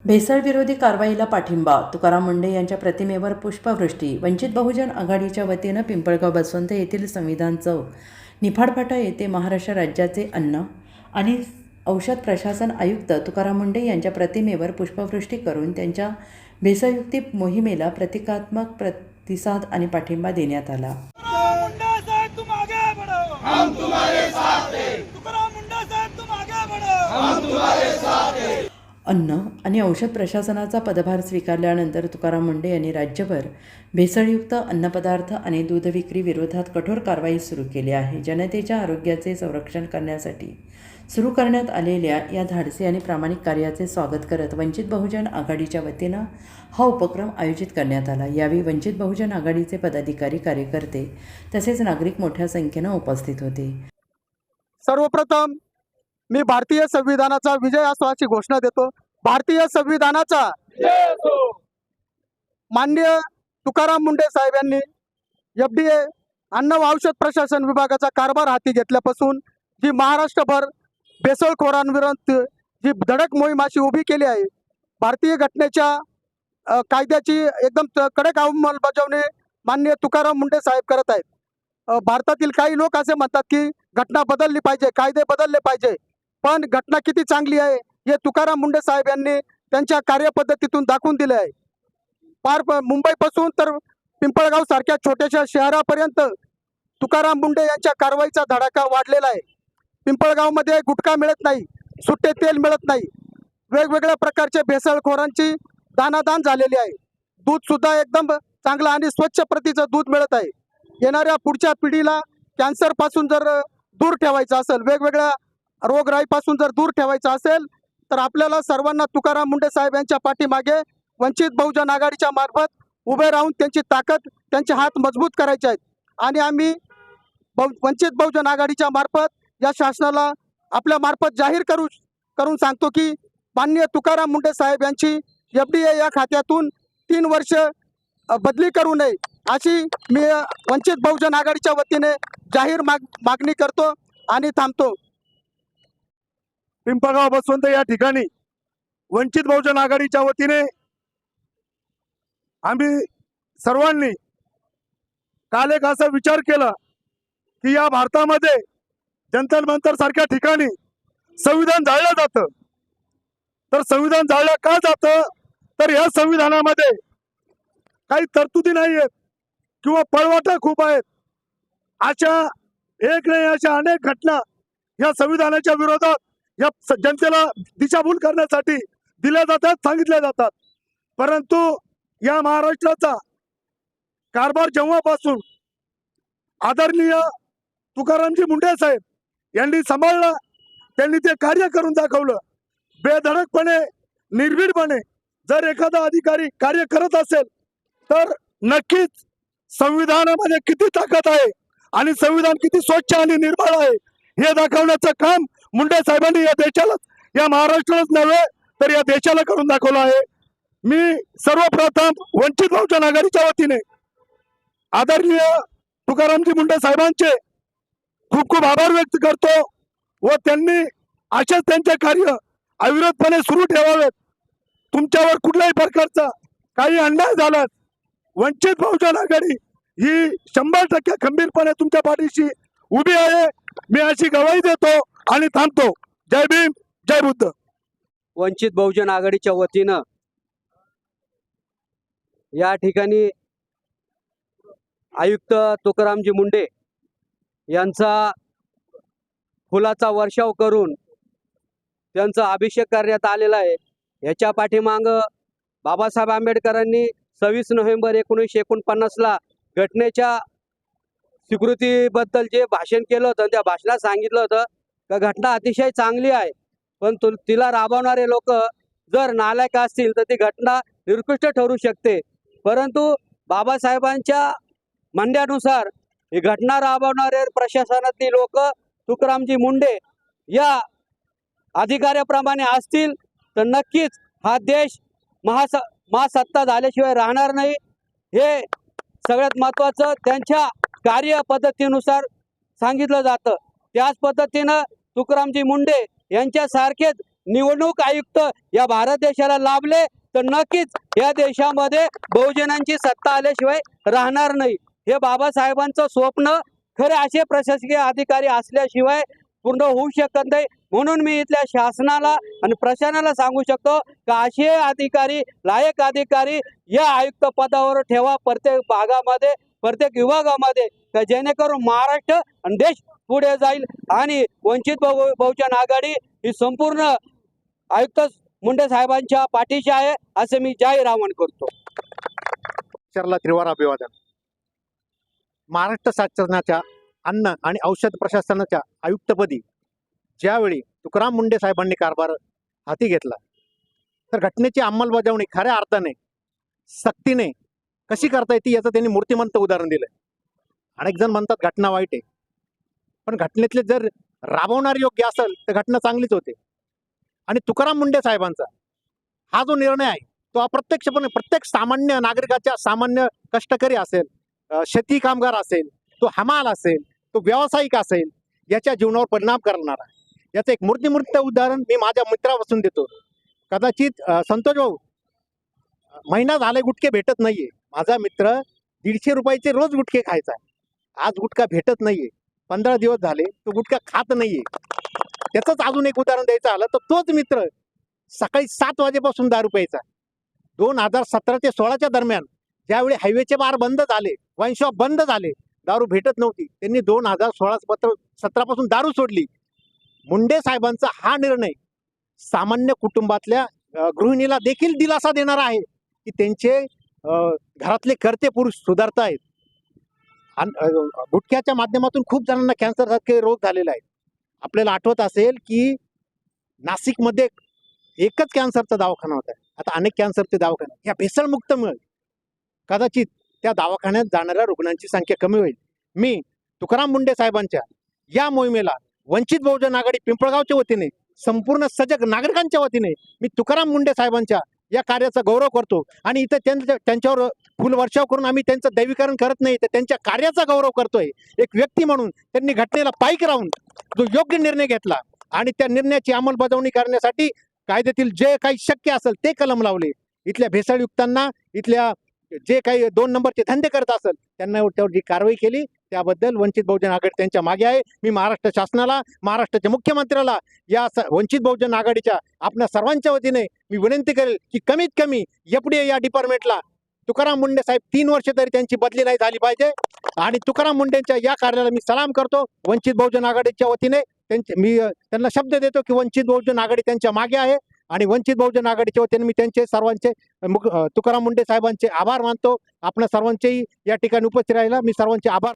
भेसळविरोधी कारवाईला पाठिंबा, तुकाराम मुंढे यांच्या प्रतिमेवर पुष्पवृष्टी. वंचित बहुजन आघाडीच्या वतीनं पिंपळगाव बसवंत येथील संविधान चौक, निफाड फाटा येथे महाराष्ट्र राज्याचे अन्न आणि औषध प्रशासन आयुक्त तुकाराम मुंढे यांच्या प्रतिमेवर पुष्पवृष्टी करून त्यांच्या भेसळयुक्ती मोहिमेला प्रतिकात्मक प्रतिसाद आणि पाठिंबा देण्यात आला. मुंडा साहब तुम आगे बढ़ो, हम तुम्हारे साथ हैं। तुकाराम मुंडा साहब तुम आगे बढ़ो, हम तुम्हारे साथ हैं। अन्न आणि औषध प्रशासनाचा पदभार स्वीकारल्यानंतर तुकाराम मुंढे यांनी राज्यभर भेसळयुक्त अन्नपदार्थ आणि दूध विक्री विरोधात कठोर कारवाई सुरू केली आहे. जनतेच्या आरोग्याचे संरक्षण करण्यासाठी सुरू करण्यात आलेल्या या धाडसी आणि प्रामाणिक कार्याचे स्वागत करत वंचित बहुजन आघाडीच्या वतीनं हा उपक्रम आयोजित करण्यात आला. यावेळी वंचित बहुजन आघाडीचे पदाधिकारी, कार्यकर्ते तसेच नागरिक मोठ्या संख्येनं उपस्थित होते. सर्वप्रथम मी भारतीय संविधानाचा विजय असो अशी घोषणा देतो. भारतीय संविधानाचा माननीय तुकाराम मुंढे साहेब यांनी FDA अन्न व औषध प्रशासन विभागाचा कारभार हाती घेतल्यापासून जी महाराष्ट्रभर भेसळखोरांविरुद्ध जी धडक मोहीम अशी उभी केली आहे, भारतीय घटनेच्या कायद्याची एकदम कडक अंमलबजावणी माननीय तुकाराम मुंढे साहेब करत आहेत. भारतातील काही लोक असे म्हणतात की घटना बदलली पाहिजे, कायदे बदलले पाहिजे, पण घटना किती चांगली आहे हे तुकाराम मुंढे साहेब यांनी त्यांच्या कार्यपद्धतीतून दाखवून दिले आहे. पार मुंबईपासून तर पिंपळगाव सारख्या छोट्याशा शहरापर्यंत तुकाराम मुंढे यांच्या कारवाईचा धडाका वाढलेला आहे. पिंपळगावमध्ये गुटखा मिळत नाही, सुट्टे तेल मिळत नाही, वेगवेगळ्या प्रकारचे भेसळखोरांची दानादान झालेली आहे. दूध सुद्धा एकदम चांगलं आणि स्वच्छ प्रतीचं दूध मिळत आहे. येणाऱ्या पुढच्या पिढीला कॅन्सरपासून जर दूर ठेवायचं असेल, वेगवेगळ्या रोगराईपासून जर दूर ठेवायचं असेल, तर आपल्याला सर्वांना तुकाराम मुंढे साहेब यांच्या पाठीमागे वंचित बहुजन आघाडीच्या मार्फत उभे राहून त्यांची ताकद, त्यांचे हात मजबूत करायचे आहेत. आणि आम्ही वंचित बहुजन आघाडीच्या मार्फत या शासनाला आपल्या मार्फत जाहीर करून सांगतो की माननीय तुकाराम मुंढे साहेब यांची FDA या खात्यातून 3 वर्ष बदली करू नये अशी मी वंचित बहुजन आघाडीच्या वतीने जाहीर मागणी करतो आणि थांबतो. पिंपळगाव बसवंत या ठिकाणी वंचित बहुजन आघाडीच्या वतीने आम्ही सर्वांनी काल एक असा विचार केला की या भारतामध्ये जंतर मंतर सारख्या ठिकाणी संविधान जाळलं जातं. तर संविधान जाळलं का जातं, तर या संविधानामध्ये काही तरतुदी नाही आहेत किंवा पळवाटा खूप आहेत. अशा एक नाही अशा अनेक घटना या संविधानाच्या विरोधात या जनतेला दिशाभूल करण्यासाठी दिल्या जातात, सांगितल्या जातात. परंतु या महाराष्ट्राचा कारभार जेव्हापासून आदरणीय तुकारामजी मुंढे साहेब यांनी सांभाळला, त्यांनी ते कार्य करून दाखवलं. बेधडकपणे, निर्भीडपणे जर एखादा अधिकारी कार्य करत असेल तर नक्कीच संविधानामध्ये किती ताकद आहे आणि संविधान किती स्वच्छ आणि निर्मळ आहे हे दाखवण्याचं काम मुंडे साहेबांनी या देशाला, या महाराष्ट्रालाच नव्हे तर या देशाला करून दाखवलं आहे. मी सर्वप्रथम वंचित बहुजन आघाडीच्या वतीने आदरणीय तुकारामजी मुंढे साहेबांचे खूप खूप आभार व्यक्त करतो व त्यांनी असेच त्यांचे कार्य अविरतपणे सुरू ठेवावेत. तुमच्यावर कुठल्याही प्रकारचा काही अन्याय झाला, वंचित बहुजन आघाडी ही 100% खंबीरपणे तुमच्या पाठीशी उभी आहे. मी अशी गवाही देतो आणि थांबतो. जय भीम, जय बुद्ध. वंचित बहुजन आघाडीच्या वतीनं या ठिकाणी आयुक्त तुकारामजी मुंढे यांचा फुलाचा वर्षाव करून त्यांचा अभिषेक करण्यात आलेला आहे. याच्या पाठीमागं बाबासाहेब आंबेडकरांनी 26 नोव्हेंबर 1949ला घटनेच्या स्वीकृतीबद्दल जे भाषण केलं होतं, त्या भाषणात सांगितलं होतं का घटना अतिशय चांगली आहे, पण तिला राबवणारे लोक जर नालायक असतील तर ती घटना निकृष्ट ठरू शकते. परंतु बाबासाहेबांच्या म्हणण्यानुसार ही घटना राबवणारे प्रशासनातील लोक तुकारामजी मुंढे या अधिकाऱ्याप्रमाणे असतील तर नक्कीच हा देश महासत्ता झाल्याशिवाय राहणार नाही. हे सगळ्यात महत्त्वाचं त्यांच्या कार्यपद्धतीनुसार सांगितलं जातं. त्याच पद्धतीनं तुकारामजी मुंढे यांच्यासारखेच निवडणूक आयुक्त या भारत देशाला लाभले तर नक्कीच या देशामध्ये बहुजनांची सत्ता आल्याशिवाय राहणार नाही. हे बाबासाहेबांचं स्वप्न खरे असे प्रशासकीय अधिकारी असल्याशिवाय पूर्ण होऊ शकत नाही. म्हणून मी इथल्या शासनाला आणि प्रशासनाला सांगू शकतो की असे अधिकारी, लायक अधिकारी या आयुक्त पदावर ठेवा प्रत्येक भागामध्ये, प्रत्येक विभागामध्ये, का जेणेकरून महाराष्ट्र आणि देश पुढे जाईल. आणि वंचित बहुजन आघाडी ही संपूर्ण आयुक्त मुंडे साहेबांच्या पाठीशी आहे असे मी जाहीर आवाहन करतो. चरला त्रिवार अभिवादन. महाराष्ट्र शासनाच्या अन्न आणि औषध प्रशासनाच्या आयुक्तपदी ज्यावेळी तुकाराम मुंडे साहेबांनी कारभार हाती घेतला तर घटनेची अंमलबजावणी खऱ्या अर्थाने सक्तीने कशी करता येते याचं त्यांनी मूर्तिमंत उदाहरण दिलंय. अनेक जण म्हणतात घटना वाईट आहे, पण घटनेतले जर राबवणार योग्य असेल तर घटना चांगलीच होते. आणि तुकाराम मुंडे साहेबांचा हा जो निर्णय आहे तो अप्रत्यक्षपणे प्रत्येक सामान्य नागरिकाच्या, सामान्य कष्टकरी असेल, शेती कामगार असेल, तो हमाल असेल, तो व्यावसायिक असेल, याच्या जीवनावर परिणाम करणार आहे. याचं एक मूर्तिमंत उदाहरण मी माझ्या मित्रापासून देतो. कदाचित संतोष भाऊ महिना झाले गुटखे भेटत नाहीये. माझा मित्र 150 रुपयाचे रोज गुटखे खायचा आहे. आज गुटखा भेटत नाहीये, 15 दिवस झाले तो गुटखा खात नाहीये. त्याचंच अजून एक उदाहरण द्यायचं आलं तर तोच मित्र सकाळी 7 वाजेपासून दारू प्यायचा. 2017 ते 16च्या दरम्यान ज्यावेळी हायवेचे बार बंद झाले, वाईन शॉप बंद झाले, दारू भेटत नव्हती, त्यांनी 2017 पासून दारू सोडली. मुंडे साहेबांचा हा निर्णय सामान्य कुटुंबातल्या गृहिणीला देखील दिलासा देणार आहे की त्यांचे घरातले कर्ते पुरुष सुधारतायत. गुटख्याच्या माध्यमातून खूप जणांना कॅन्सर सारखे रोग झालेले आहेत. आपल्याला आठवत असेल की नाशिकमध्ये एकच कॅन्सरचा दवाखाना होता, आता अनेक कॅन्सरचे दवाखाने. या भेसळमुक्तमुळे कदाचित त्या दवाखान्यात जाणाऱ्या रुग्णांची संख्या कमी होईल. मी तुकाराम मुंडे साहेबांच्या या मोहिमेला वंचित बहुजन आघाडी पिंपळगावच्या वतीने, संपूर्ण सजग नागरिकांच्या वतीने मी तुकाराम मुंडे साहेबांच्या या कार्याचा गौरव करतो. आणि इथं त्यांच्यावर फुलवर्षाव करून आम्ही त्यांचं दैवीकरण करत नाही, तर त्यांच्या कार्याचा गौरव करतोय. एक व्यक्ती म्हणून त्यांनी घटनेला पाईक राहून जो योग्य निर्णय घेतला आणि त्या निर्णयाची अंमलबजावणी करण्यासाठी कायद्यातील जे काही शक्य असेल ते कलम लावले. इथल्या भेसळयुक्तांना, इथल्या जे काही 2 नंबरचे धंदे करत असेल त्यांना त्यावर जी कारवाई केली त्याबद्दल वंचित बहुजन आघाडी त्यांच्या मागे आहे. मी महाराष्ट्र शासनाला, महाराष्ट्राच्या मुख्यमंत्र्याला या वंचित बहुजन आघाडीच्या आपल्या सर्वांच्या वतीने मी विनंती करेल की कमीत कमी FDA या डिपार्टमेंटला तुकाराम मुंडे साहेब 3 वर्ष तरी त्यांची बदली नाही झाली पाहिजे. आणि तुकाराम मुंडेंच्या या कार्याला मी सलाम करतो. वंचित बहुजन आघाडीच्या वतीने मी त्यांना शब्द देतो की वंचित बहुजन आघाडी त्यांच्या मागे आहे. आणि वंचित बहुजन आघाडीच्या वतीने मी त्यांचे सर्वांचे तुकाराम मुंडे साहेबांचे आभार मानतो. आपल्या सर्वांचेही या ठिकाणी उपस्थित राहिला मी सर्वांचे आभार